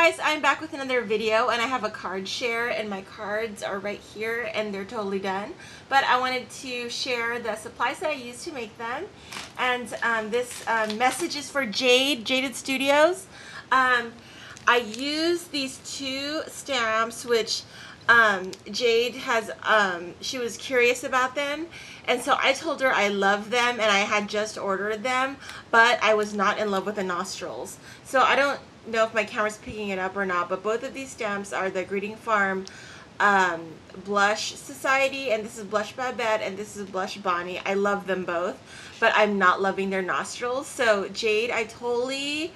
guys, I'm back with another video, and I have a card share, and my cards are right here and they're totally done, but I wanted to share the supplies that I used to make them. And this message is for Jaded Studios. I used these two stamps, which Jade has, she was curious about them, and so I told her I love them and I had just ordered them, but I was not in love with the nostrils. So I don't know if my camera's picking it up or not, but both of these stamps are the Greeting Farm Blush Society, and this is Blush Babette, and this is Blush Bonnie. I love them both, but I'm not loving their nostrils. So Jade, I totally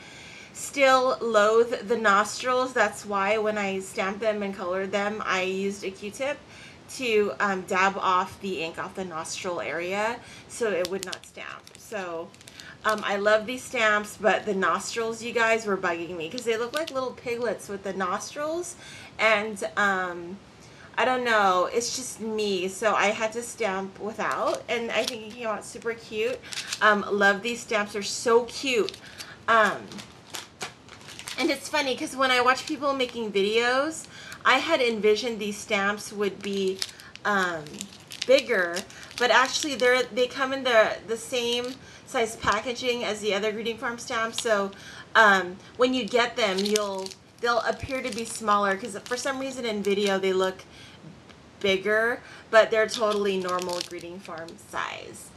still loathe the nostrils. That's why when I stamped them and colored them, I used a Q-tip to dab off the ink off the nostril area so it would not stamp. So I love these stamps, but the nostrils, you guys, were bugging me because they look like little piglets with the nostrils, and I don't know, it's just me, so I had to stamp without, and I think it came out super cute. Love these stamps, they're so cute. And it's funny because when I watch people making videos, I had envisioned these stamps would be bigger, but actually they come in the same size packaging as the other Greeting Farm stamps. So when you get them, they'll appear to be smaller because for some reason in video they look bigger, but they're totally normal Greeting Farm size.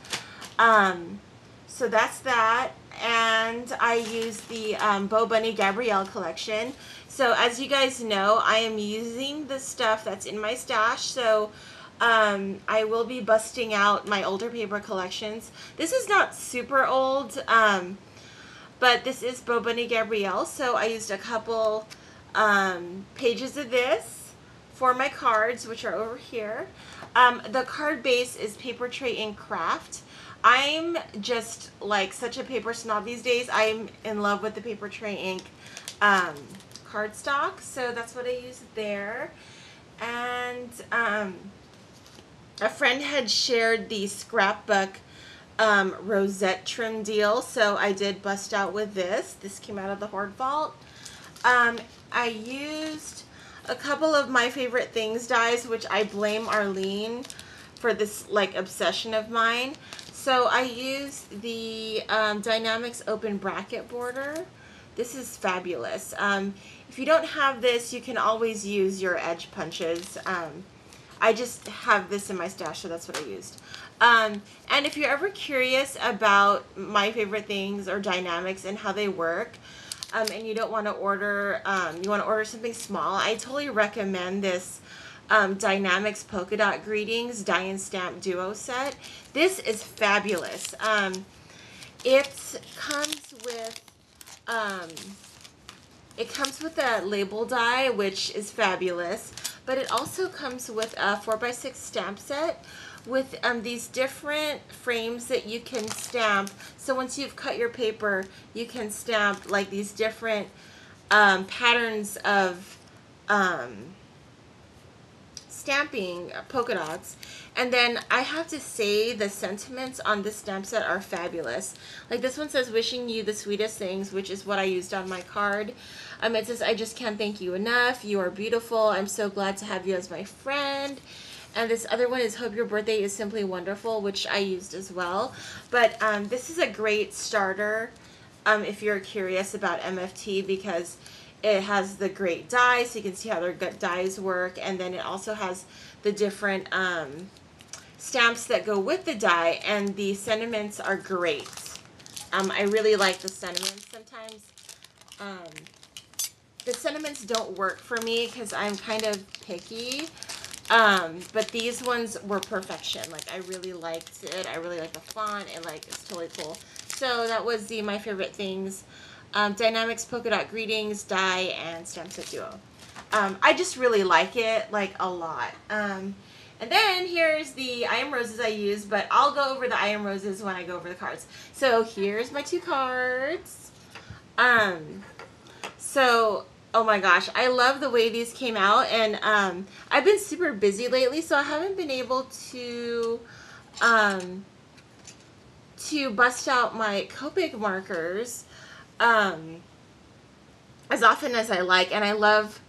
So that's that. And I use the Bo Bunny Gabrielle collection. So as you guys know, I am using the stuff that's in my stash. So I will be busting out my older paper collections. This is not super old, but this is Bo Bunny Gabrielle. So I used a couple pages of this for my cards, which are over here. The card base is Paper Tray Ink Craft. I'm just like such a paper snob these days. I'm in love with the Paper Tray Ink cardstock, so that's what I use there. And a friend had shared the scrapbook rosette trim deal, so I did bust out with this. This came out of the Hoard Vault. I used a couple of my favorite things dies, which I blame Arlene for this like obsession of mine. So I used the Dynamics Open Bracket Border. This is fabulous. If you don't have this, you can always use your edge punches. I just have this in my stash, so that's what I used. And if you're ever curious about my favorite things or Dynamics and how they work, and you don't want to order, you want to order something small, I totally recommend this Dynamics Polka Dot Greetings Die and Stamp Duo set. This is fabulous. It comes with a label die, which is fabulous, but it also comes with a 4x6 stamp set with these different frames that you can stamp. So once you've cut your paper, you can stamp like these different patterns of stamping polka dots. And then I have to say the sentiments on this stamp set are fabulous. Like this one says, wishing you the sweetest things, which is what I used on my card. It says, I just can't thank you enough. You are beautiful. I'm so glad to have you as my friend. And this other one is, hope your birthday is simply wonderful, which I used as well. But this is a great starter if you're curious about MFT, because it has the great dies, so you can see how their dies work, and then it also has the different stamps that go with the die, and the sentiments are great. I really like the sentiments. Sometimes the sentiments don't work for me because I'm kind of picky, but these ones were perfection. Like I really liked it. I really like the font, and like it's totally cool. So that was my favorite things. Dynamics Polka Dot Greetings, Die, and Stamp Set Duo. I just really like it, like a lot. And then here's the I Am Roses I use, but I'll go over the I Am Roses when I go over the cards. So here's my two cards. So, oh my gosh, I love the way these came out, and I've been super busy lately, so I haven't been able to bust out my Copic markers. as often as I like, and I love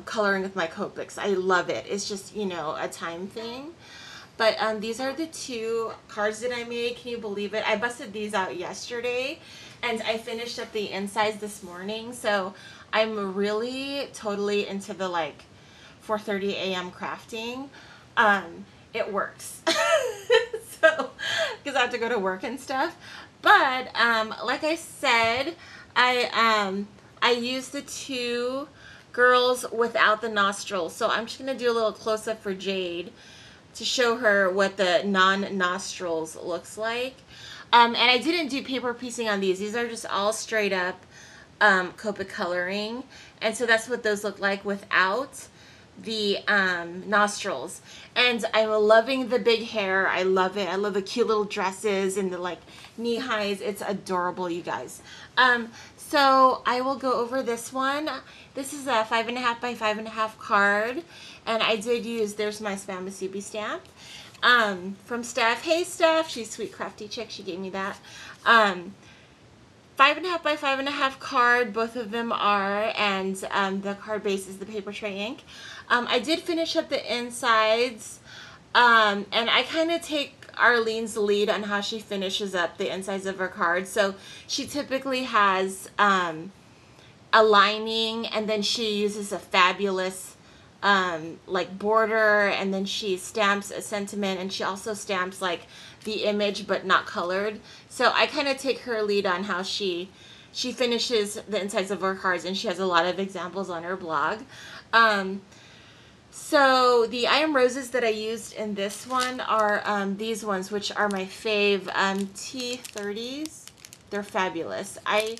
coloring with my Copics. I love it. It's just, you know, a time thing. But these are the 2 cards that I made. Can you believe it? I busted these out yesterday, and I finished up the insides this morning. So I'm really totally into the like 4:30 a.m. crafting. It works. So, because I have to go to work and stuff. But like I said, I used the 2 girls without the nostrils. So I'm just gonna do a little close up for Jade to show her what the non-nostrils looks like. And I didn't do paper piecing on these. These are just all straight up Copic coloring. And so that's what those look like without the nostrils. And I'm loving the big hair. I love it. I love the cute little dresses and the like knee highs. It's adorable, you guys. So I will go over this one. This is a 5.5 by 5.5 card, and I did use, there's my Spam Masubi stamp from Steph. Hey Steph, she's a sweet crafty chick. She gave me that. 5.5 by 5.5 card, both of them are, and the card base is the paper tray ink. I did finish up the insides, and I kind of take Arlene's lead on how she finishes up the insides of her cards. So she typically has a lining, and then she uses a fabulous like border, and then she stamps a sentiment, and she also stamps like the image but not colored. So I kind of take her lead on how she finishes the insides of her cards, and she has a lot of examples on her blog. So the I Am Roses that I used in this one are these ones, which are my fave T30s. They're fabulous. I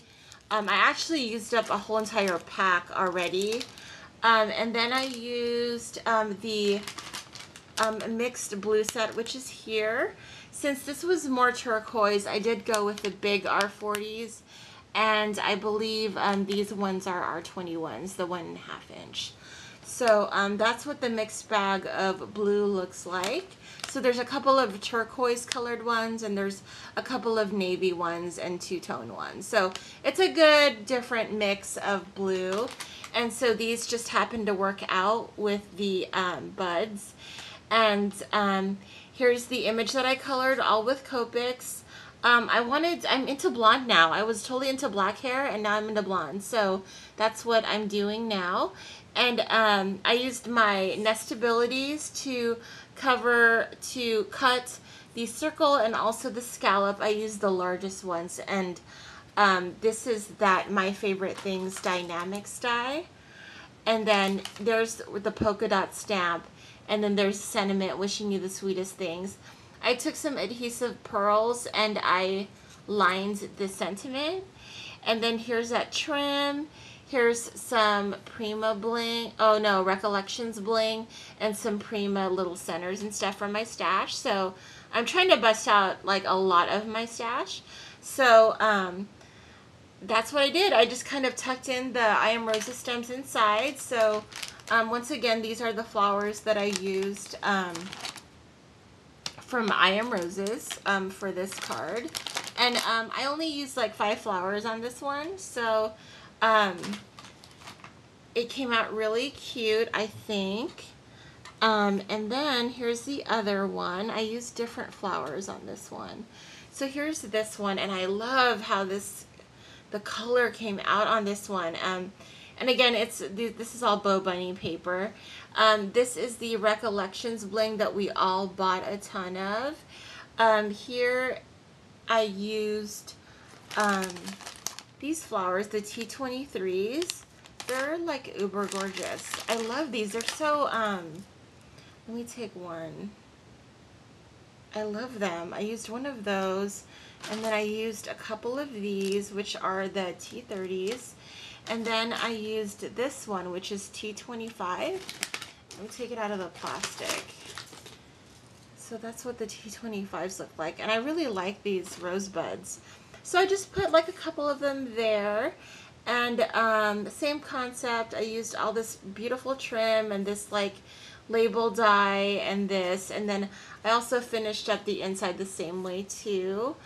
actually used up a whole entire pack already. And then I used the mixed blue set, which is here. Since this was more turquoise, I did go with the big R40s. And I believe these ones are R21s, the 1.5 inch. So that's what the mixed bag of blue looks like. So there's a couple of turquoise colored ones, and there's a couple of navy ones and two-tone ones. So it's a good different mix of blue. And so these just happen to work out with the buds. And here's the image that I colored, all with Copics. I'm into blonde now. I was totally into black hair, and now I'm into blonde. So that's what I'm doing now. And I used my Nestabilities to cut the circle and also the scallop. I used the largest ones. And this is that My Favorite Things Dynamics die. And then there's the polka dot stamp. And then there's sentiment, wishing you the sweetest things. I took some adhesive pearls and I lined the sentiment. And then here's that trim. Here's some Prima bling. Oh no, Recollections bling. And some Prima little centers and stuff from my stash. So I'm trying to bust out like a lot of my stash. So that's what I did. I just kind of tucked in the I Am Roses stems inside. So once again, these are the flowers that I used from I Am Roses for this card. And I only used like 5 flowers on this one. So it came out really cute, I think. And then here's the other one. I used different flowers on this one. So here's this one, and I love how the color came out on this one. And again, this is all Bow Bunny paper. This is the Recollections bling that we all bought a ton of. Here I used these flowers, the T23s. They're like uber gorgeous. I love these. They're so, let me take one. I love them. I used one of those, and then I used a couple of these, which are the T30s. And then I used this one, which is T25. Let me take it out of the plastic. So that's what the T25s look like. And I really like these rosebuds. So I just put like a couple of them there. And the same concept. I used all this beautiful trim and this like label die and this. And then I also finished up the inside the same way too.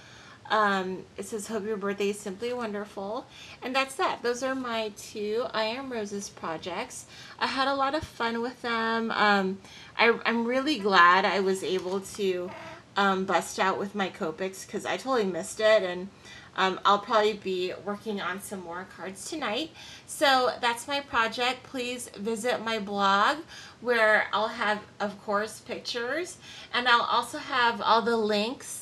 It says, hope your birthday is simply wonderful. And that's that. Those are my 2 I Am Roses projects. I had a lot of fun with them. I'm really glad I was able to bust out with my Copics because I totally missed it. And I'll probably be working on some more cards tonight. So that's my project. Please visit my blog where I'll have, of course, pictures. And I'll also have all the links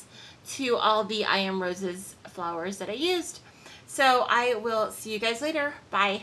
to all the I Am Roses flowers that I used. So I will see you guys later. Bye.